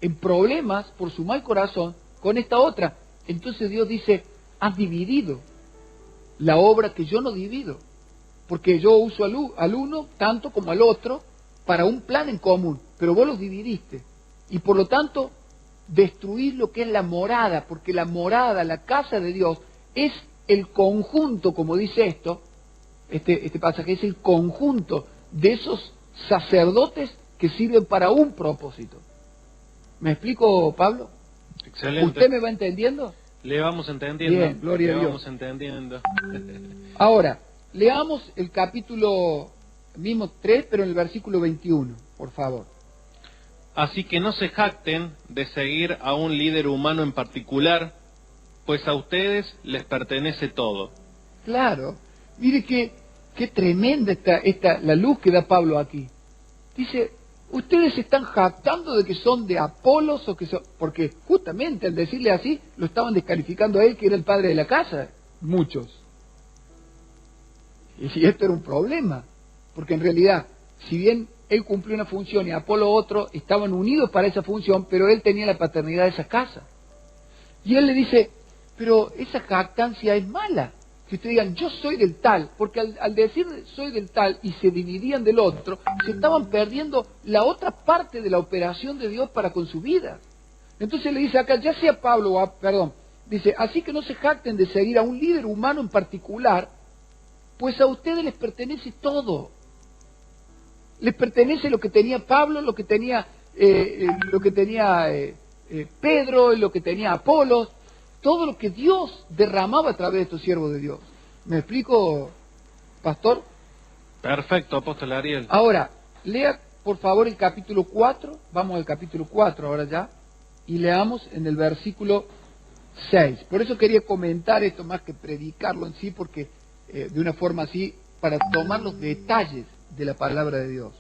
en problemas por su mal corazón con esta otra. Entonces Dios dice, has dividido la obra que yo no divido, porque yo uso al uno tanto como al otro para un plan en común, pero vos los dividiste, y por lo tanto destruís lo que es la morada, porque la morada, la casa de Dios, es el conjunto, como dice este pasaje, es el conjunto de esos sacerdotes que sirven para un propósito. ¿Me explico, Pablo? Excelente. ¿Usted me va entendiendo? Le vamos entendiendo. Bien, gloria a Dios. Le vamos entendiendo. Ahora, leamos el capítulo mismo 3, pero en el versículo 21, por favor. Así que no se jacten de seguir a un líder humano en particular, pues a ustedes les pertenece todo. Claro, mire qué tremenda está la luz que da Pablo aquí. Dice, ustedes se están jactando de que son de Apolos o que son... Porque justamente al decirle así, lo estaban descalificando a él, que era el padre de la casa, muchos. Y esto era un problema, porque en realidad, si bien él cumplió una función y Apolo otro, estaban unidos para esa función, pero él tenía la paternidad de esa casa. Y él le dice, pero esa jactancia es mala, que ustedes digan, yo soy del tal, porque al decir soy del tal y se dividían del otro, se estaban perdiendo la otra parte de la operación de Dios para con su vida. Entonces le dice acá, ya sea Pablo dice, así que no se jacten de seguir a un líder humano en particular, pues a ustedes les pertenece todo. Les pertenece lo que tenía Pablo, lo que tenía Pedro, lo que tenía Apolos, todo lo que Dios derramaba a través de estos siervos de Dios. ¿Me explico, pastor? Perfecto, apóstol Ariel. Ahora, lea por favor el capítulo 4, vamos al capítulo 4 ahora ya, y leamos en el versículo 6. Por eso quería comentar esto más que predicarlo en sí, porque de una forma así, para tomar los detalles de la palabra de Dios.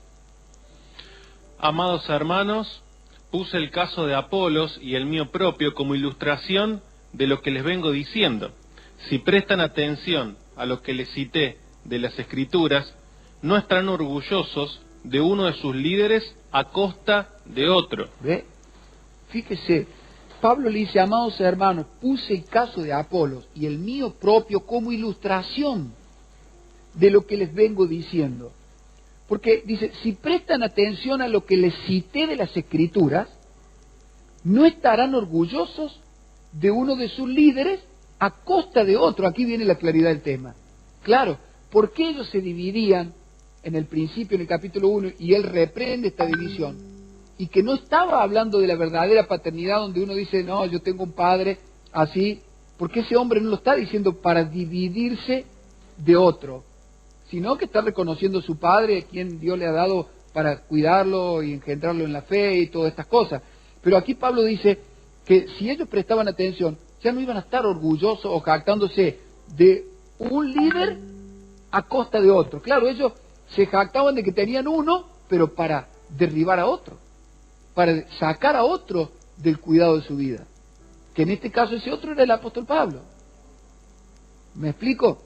Amados hermanos, puse el caso de Apolos y el mío propio como ilustración de lo que les vengo diciendo. Si prestan atención a lo que les cité de las Escrituras, no estarán orgullosos de uno de sus líderes a costa de otro. ¿Ve? Fíjese, Pablo le dice, amados hermanos, puse el caso de Apolos y el mío propio como ilustración de lo que les vengo diciendo. Porque dice, si prestan atención a lo que les cité de las Escrituras, no estarán orgullosos de uno de sus líderes a costa de otro. Aquí viene la claridad del tema. Claro, ¿por qué ellos se dividían en el principio, en el capítulo 1, y él reprende esta división? Y que no estaba hablando de la verdadera paternidad donde uno dice, no, yo tengo un padre así, porque ese hombre no lo está diciendo para dividirse de otro, sino que está reconociendo a su padre, quien Dios le ha dado para cuidarlo y engendrarlo en la fe y todas estas cosas. Pero aquí Pablo dice que si ellos prestaban atención, ya no iban a estar orgullosos o jactándose de un líder a costa de otro. Claro, ellos se jactaban de que tenían uno, pero para derribar a otro, para sacar a otro del cuidado de su vida. Que en este caso ese otro era el apóstol Pablo. ¿Me explico?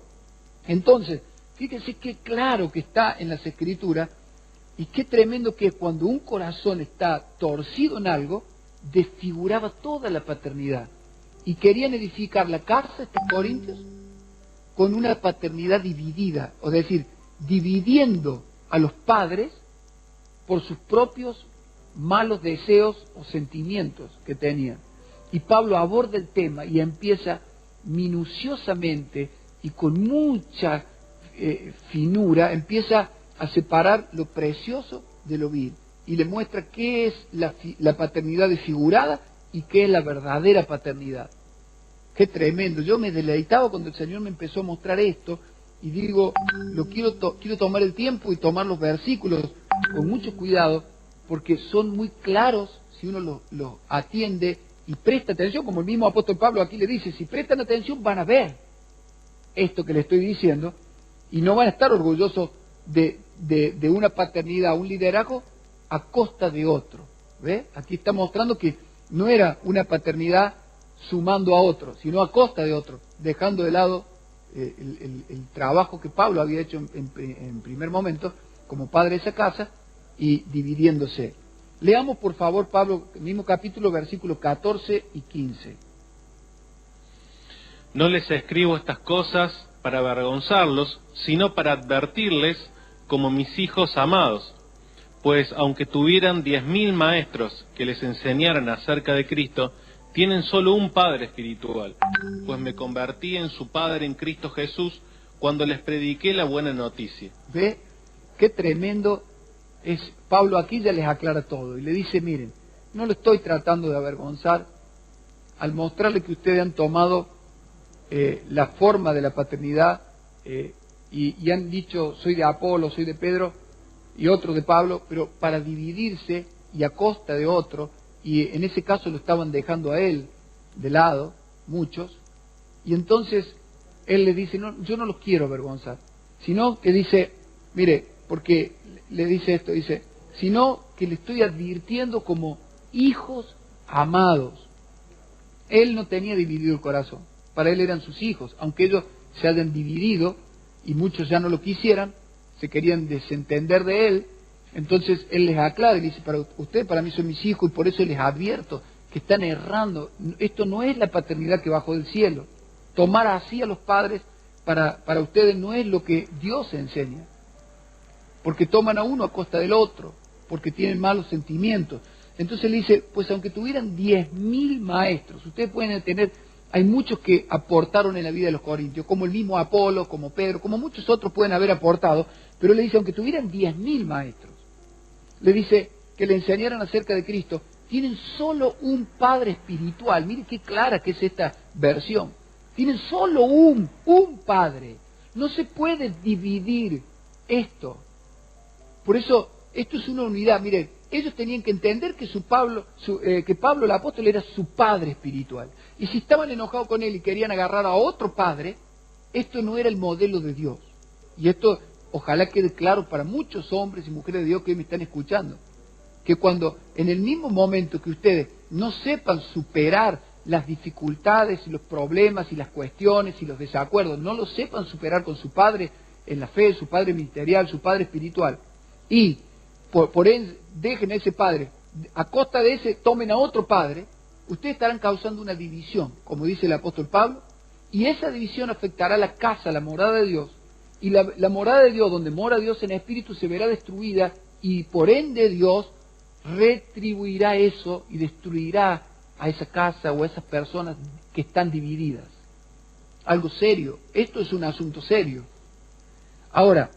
Entonces, fíjense qué claro que está en las Escrituras y qué tremendo que es cuando un corazón está torcido en algo, desfiguraba toda la paternidad. Y querían edificar la casa, estos corintios, con una paternidad dividida, es decir, dividiendo a los padres por sus propios malos deseos o sentimientos que tenían. Y Pablo aborda el tema y empieza minuciosamente y con mucha finura, empieza a separar lo precioso de lo vil y le muestra qué es la paternidad desfigurada y qué es la verdadera paternidad. Qué tremendo. Yo me deleitaba cuando el Señor me empezó a mostrar esto y digo, quiero tomar el tiempo y tomar los versículos con mucho cuidado porque son muy claros si uno los atiende y presta atención, como el mismo apóstol Pablo aquí le dice, si prestan atención van a ver esto que le estoy diciendo y no van a estar orgullosos de una paternidad, un liderazgo a costa de otro. ¿Ve? Aquí está mostrando que no era una paternidad sumando a otro, sino a costa de otro, dejando de lado el trabajo que Pablo había hecho en primer momento como padre de esa casa y dividiéndose. Leamos por favor Pablo, el mismo capítulo, versículos 14 y 15. No les escribo estas cosas para avergonzarlos, sino para advertirles como mis hijos amados. Pues aunque tuvieran 10.000 maestros que les enseñaran acerca de Cristo, tienen solo un Padre espiritual, pues me convertí en su Padre en Cristo Jesús cuando les prediqué la buena noticia. ¿Ve? Qué tremendo es. Pablo aquí ya les aclara todo y le dice, miren, no lo estoy tratando de avergonzar al mostrarle que ustedes han tomado la forma de la paternidad y han dicho, soy de Apolo, soy de Pedro y otro de Pablo, pero para dividirse y a costa de otro, y en ese caso lo estaban dejando a él de lado, muchos, y entonces él le dice, no, yo no los quiero avergonzar, sino que dice, mire, porque le dice esto, dice, sino que le estoy advirtiendo como hijos amados. Él no tenía dividido el corazón, para él eran sus hijos, aunque ellos se hayan dividido y muchos ya no lo quisieran, se querían desentender de él. Entonces él les aclara y dice, para ustedes, para mí son mis hijos y por eso les advierto que están errando. Esto no es la paternidad que bajó del cielo. Tomar así a los padres para ustedes no es lo que Dios enseña. Porque toman a uno a costa del otro, porque tienen malos sentimientos. Entonces le dice, pues aunque tuvieran 10.000 maestros, ustedes pueden tener, hay muchos que aportaron en la vida de los corintios, como el mismo Apolo, como Pedro, como muchos otros pueden haber aportado, pero le dice, aunque tuvieran 10.000 maestros, le dice que le enseñaran acerca de Cristo, tienen solo un Padre espiritual. Mire qué clara que es esta versión. Tienen solo un Padre. No se puede dividir esto. Por eso, esto es una unidad. Mire, ellos tenían que entender que que Pablo el apóstol era su Padre espiritual. Y si estaban enojados con él y querían agarrar a otro Padre, esto no era el modelo de Dios. Y esto ojalá quede claro para muchos hombres y mujeres de Dios que hoy me están escuchando, que cuando en el mismo momento que ustedes no sepan superar las dificultades y los problemas y las cuestiones y los desacuerdos, no los sepan superar con su padre en la fe, su padre ministerial, su padre espiritual, y por él dejen a ese padre, a costa de ese tomen a otro padre, ustedes estarán causando una división, como dice el apóstol Pablo, y esa división afectará la casa, la morada de Dios. Y la morada de Dios, donde mora Dios en espíritu, se verá destruida y por ende Dios retribuirá eso y destruirá a esa casa o a esas personas que están divididas. Algo serio. Esto es un asunto serio. Ahora,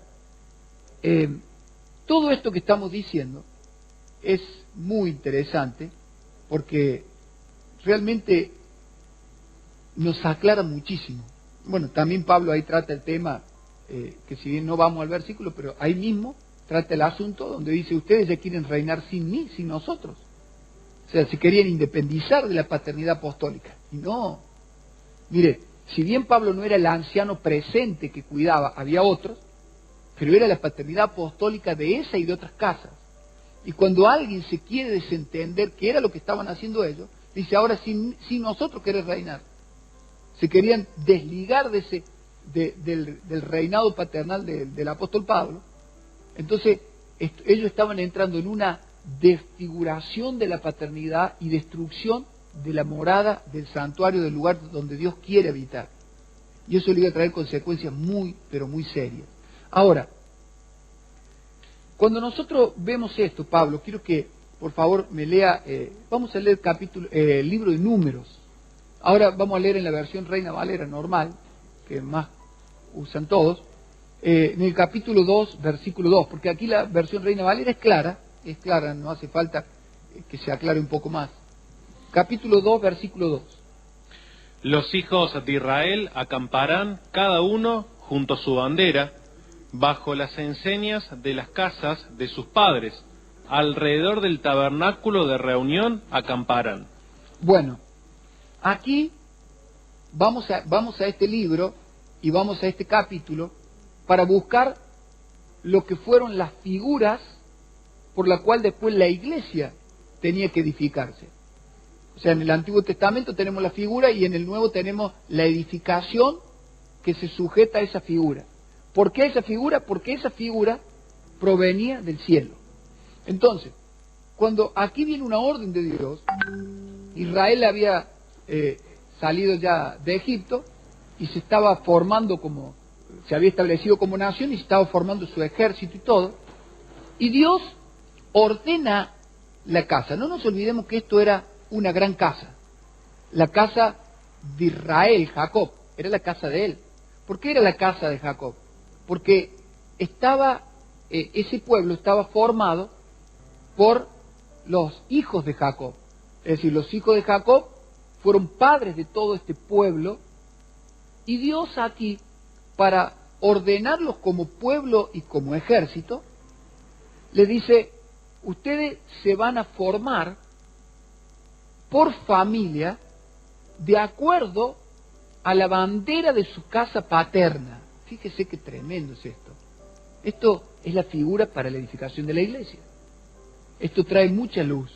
todo esto que estamos diciendo es muy interesante porque realmente nos aclara muchísimo. Bueno, también Pablo ahí trata el tema que si bien no vamos al versículo, pero ahí mismo trata el asunto donde dice, ustedes ya quieren reinar sin mí, sin nosotros. O sea, se querían independizar de la paternidad apostólica. Y no. Mire, si bien Pablo no era el anciano presente que cuidaba, había otros, pero era la paternidad apostólica de esa y de otras casas. Y cuando alguien se quiere desentender que era lo que estaban haciendo ellos, dice, ahora sin nosotros querés reinar. Se querían desligar de del reinado paternal del apóstol Pablo. Entonces, ellos estaban entrando en una desfiguración de la paternidad y destrucción de la morada, del santuario, del lugar donde Dios quiere habitar. Y eso le iba a traer consecuencias muy, pero muy serias. Ahora, cuando nosotros vemos esto, Pablo, quiero que por favor me lea, vamos a leer el libro de Números. Ahora vamos a leer en la versión Reina Valera normal, que más usan todos, en el capítulo 2, versículo 2, porque aquí la versión Reina Valera es clara, no hace falta que se aclare un poco más. Capítulo 2, versículo 2. Los hijos de Israel acamparán cada uno junto a su bandera, bajo las enseñas de las casas de sus padres, alrededor del tabernáculo de reunión acamparán. Bueno, aquí vamos a este libro y vamos a este capítulo para buscar lo que fueron las figuras por la cual después la iglesia tenía que edificarse. O sea, en el Antiguo Testamento tenemos la figura y en el Nuevo tenemos la edificación que se sujeta a esa figura. ¿Por qué esa figura? Porque esa figura provenía del cielo. Entonces, cuando aquí viene una orden de Dios, Israel había salido ya de Egipto y se estaba formando se había establecido como nación y se estaba formando su ejército y todo, y Dios ordena la casa. No nos olvidemos que esto era una gran casa, la casa de Israel, Jacob, era la casa de él. ¿Por qué era la casa de Jacob? Porque ese pueblo estaba formado por los hijos de Jacob. Es decir, los hijos de Jacob fueron padres de todo este pueblo, y Dios aquí, para ordenarlos como pueblo y como ejército, le dice: ustedes se van a formar por familia de acuerdo a la bandera de su casa paterna. Fíjese qué tremendo es esto. Esto es la figura para la edificación de la iglesia. Esto trae mucha luz.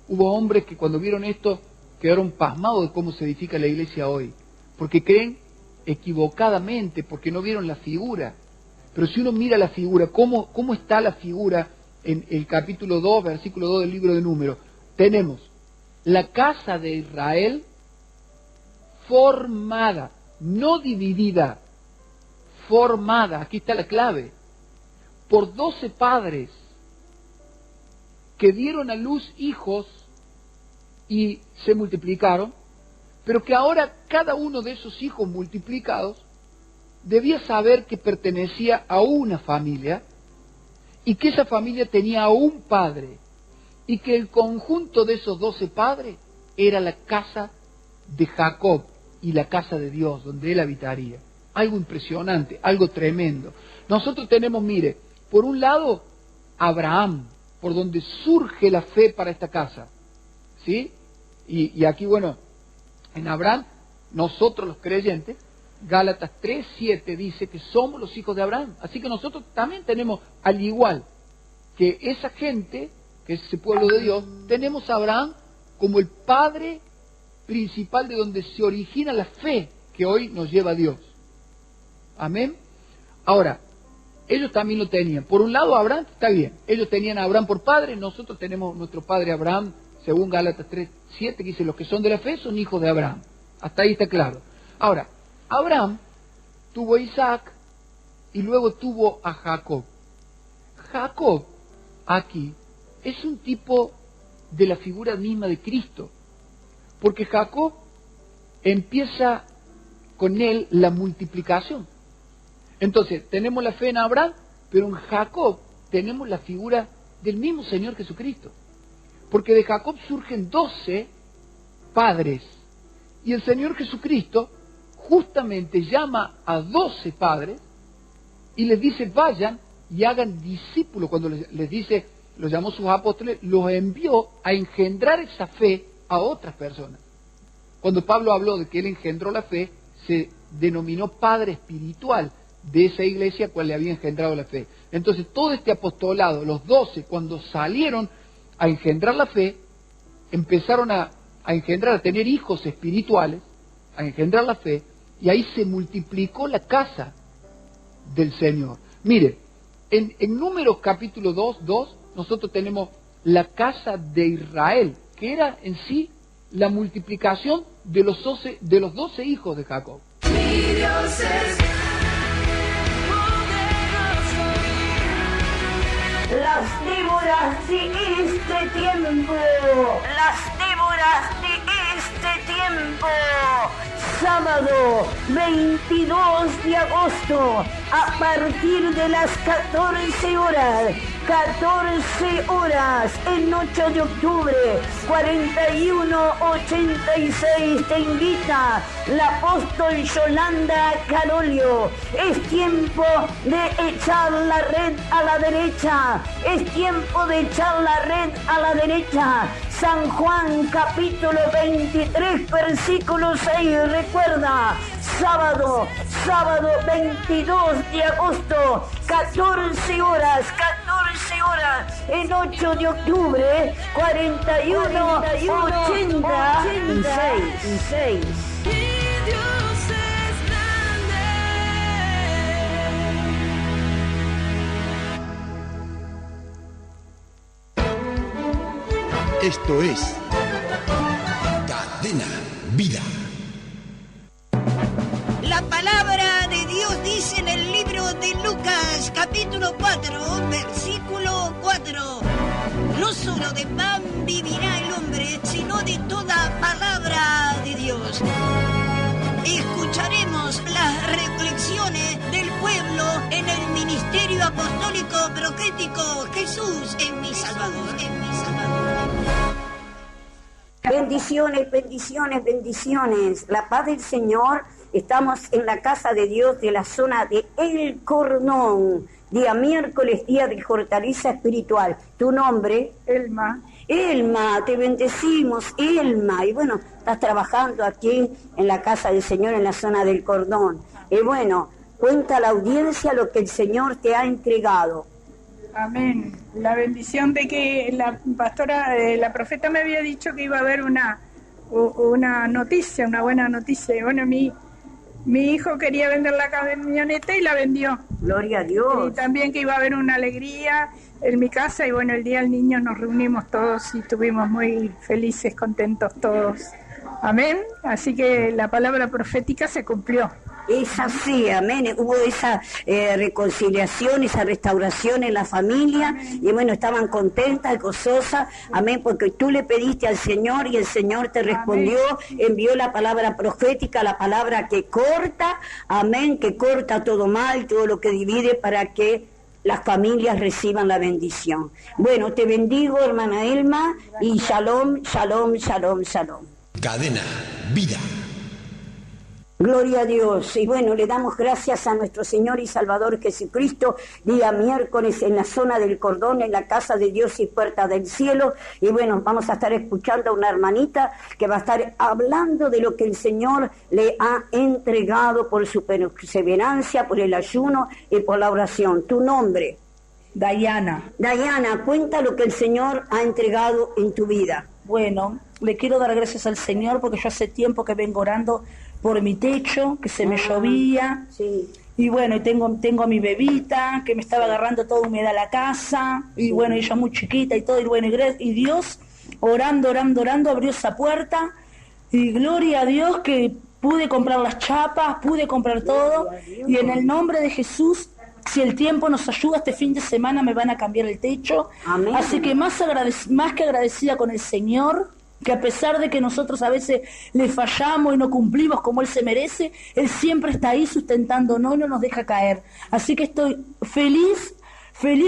Hubo hombres que cuando vieron esto quedaron pasmados de cómo se edifica la iglesia hoy, porque creen equivocadamente, porque no vieron la figura. Pero si uno mira la figura, ¿cómo está la figura en el capítulo 2, versículo 2 del libro de Números? Tenemos la casa de Israel formada, no dividida, formada, aquí está la clave, por 12 padres que dieron a luz hijos y se multiplicaron, pero que ahora cada uno de esos hijos multiplicados debía saber que pertenecía a una familia y que esa familia tenía a un padre, y que el conjunto de esos 12 padres era la casa de Jacob y la casa de Dios, donde él habitaría. Algo impresionante, algo tremendo. Nosotros tenemos, mire, por un lado, Abraham, por donde surge la fe para esta casa, ¿sí? Y aquí, bueno, en Abraham, nosotros los creyentes, Gálatas 3:7 dice que somos los hijos de Abraham. Así que nosotros también tenemos, al igual que esa gente, que es ese pueblo de Dios, tenemos a Abraham como el padre principal de donde se origina la fe que hoy nos lleva a Dios. Amén. Ahora, ellos también lo tenían. Por un lado, Abraham, está bien, ellos tenían a Abraham por padre, nosotros tenemos nuestro padre Abraham, según Gálatas 3:7, que dice: los que son de la fe son hijos de Abraham. Hasta ahí está claro. Ahora, Abraham tuvo a Isaac y luego tuvo a Jacob. Jacob, aquí, es un tipo de la figura misma de Cristo, porque Jacob empieza con él la multiplicación. Entonces, tenemos la fe en Abraham, pero en Jacob tenemos la figura del mismo Señor Jesucristo, porque de Jacob surgen 12 padres, y el Señor Jesucristo justamente llama a 12 padres y les dice: vayan y hagan discípulos. Cuando les dice, los llamó sus apóstoles, los envió a engendrar esa fe a otras personas. Cuando Pablo habló de que él engendró la fe, se denominó padre espiritual de esa iglesia cual le había engendrado la fe. Entonces todo este apostolado, los 12, cuando salieron a engendrar la fe, empezaron a engendrar, a tener hijos espirituales, a engendrar la fe, y ahí se multiplicó la casa del Señor. Mire, en Números capítulo 2, nosotros tenemos la casa de Israel, que era en sí la multiplicación de los 12 hijos de Jacob. Mi Dios es Las Déboras de este tiempo, las Déboras de este tiempo. Sábado 22 de agosto, a partir de las 14 horas, en 8 de octubre, 4186 te invita la apóstol Yolanda Carolio. Es tiempo de echar la red a la derecha, es tiempo de echar la red a la derecha. San Juan capítulo 23 versículo 6, recuerda, sábado 22 de agosto, 14 horas, en 8 de octubre, 4186. Esto es Cadena Vida. La palabra de Dios dice en el libro de Lucas, capítulo 4, versículo 4. No solo de pan vivirá el hombre, sino de toda palabra de Dios. Escucharemos las reflexiones del pueblo en el ministerio apostólico profético Jesús es mi Salvador, es mi Salvador. Bendiciones, bendiciones, bendiciones. La paz del Señor. Estamos en la casa de Dios de la zona de El Cordón. Día miércoles, día de fortaleza espiritual. ¿Tu nombre? Elma. Elma, te bendecimos, Elma. Y bueno, estás trabajando aquí en la casa del Señor en la zona del Cordón. Y bueno, cuenta a la audiencia lo que el Señor te ha entregado. Amén. La bendición de que la pastora, la profeta me había dicho que iba a haber una noticia, una buena noticia. Y bueno, mi hijo quería vender la camioneta y la vendió. Gloria a Dios. Y también que iba a haber una alegría en mi casa. Y bueno, el día del niño nos reunimos todos y estuvimos muy felices, contentos todos. Amén. Así que la palabra profética se cumplió. Es así, amén. Hubo esa reconciliación, esa restauración en la familia. Amén. Y bueno, estaban contentas, gozosas, amén, porque tú le pediste al Señor y el Señor te respondió, amén. Envió la palabra profética, la palabra que corta, amén, que corta todo mal, todo lo que divide para que las familias reciban la bendición. Bueno, te bendigo, hermana Elma, y shalom, shalom, shalom, shalom. Cadena Vida. Gloria a Dios. Y bueno, le damos gracias a nuestro Señor y Salvador Jesucristo, día miércoles en la zona del Cordón, en la casa de Dios y puerta del cielo. Y bueno, vamos a estar escuchando a una hermanita que va a estar hablando de lo que el Señor le ha entregado por su perseverancia, por el ayuno y por la oración. ¿Tu nombre? Dayana. Dayana, cuenta lo que el Señor ha entregado en tu vida. Bueno, le quiero dar gracias al Señor porque yo hace tiempo que vengo orando por mi techo, que se me llovía, sí. Y bueno, y tengo a mi bebita, que me estaba agarrando toda humedad la casa, y bueno, ella muy chiquita y todo, y bueno, y Dios, orando, abrió esa puerta, y gloria a Dios que pude comprar las chapas, pude comprar todo, y en el nombre de Jesús, si el tiempo nos ayuda, este fin de semana me van a cambiar el techo. Amén. Así que más que agradecida con el Señor, que a pesar de que nosotros a veces le fallamos y no cumplimos como Él se merece, Él siempre está ahí sustentándonos y no nos deja caer. Así que estoy feliz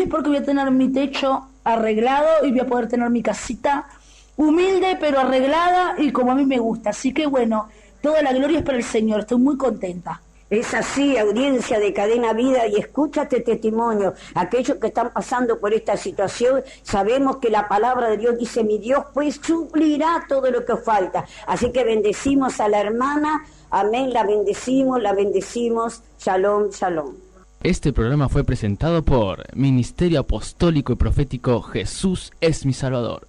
porque voy a tener mi techo arreglado y voy a poder tener mi casita humilde pero arreglada y como a mí me gusta. Así que bueno, toda la gloria es para el Señor, estoy muy contenta. Es así, audiencia de Cadena Vida, y escúchate testimonio. Aquellos que están pasando por esta situación, sabemos que la palabra de Dios dice, mi Dios pues suplirá todo lo que os falta. Así que bendecimos a la hermana, amén, la bendecimos, shalom, shalom. Este programa fue presentado por Ministerio Apostólico y Profético Jesús es mi Salvador.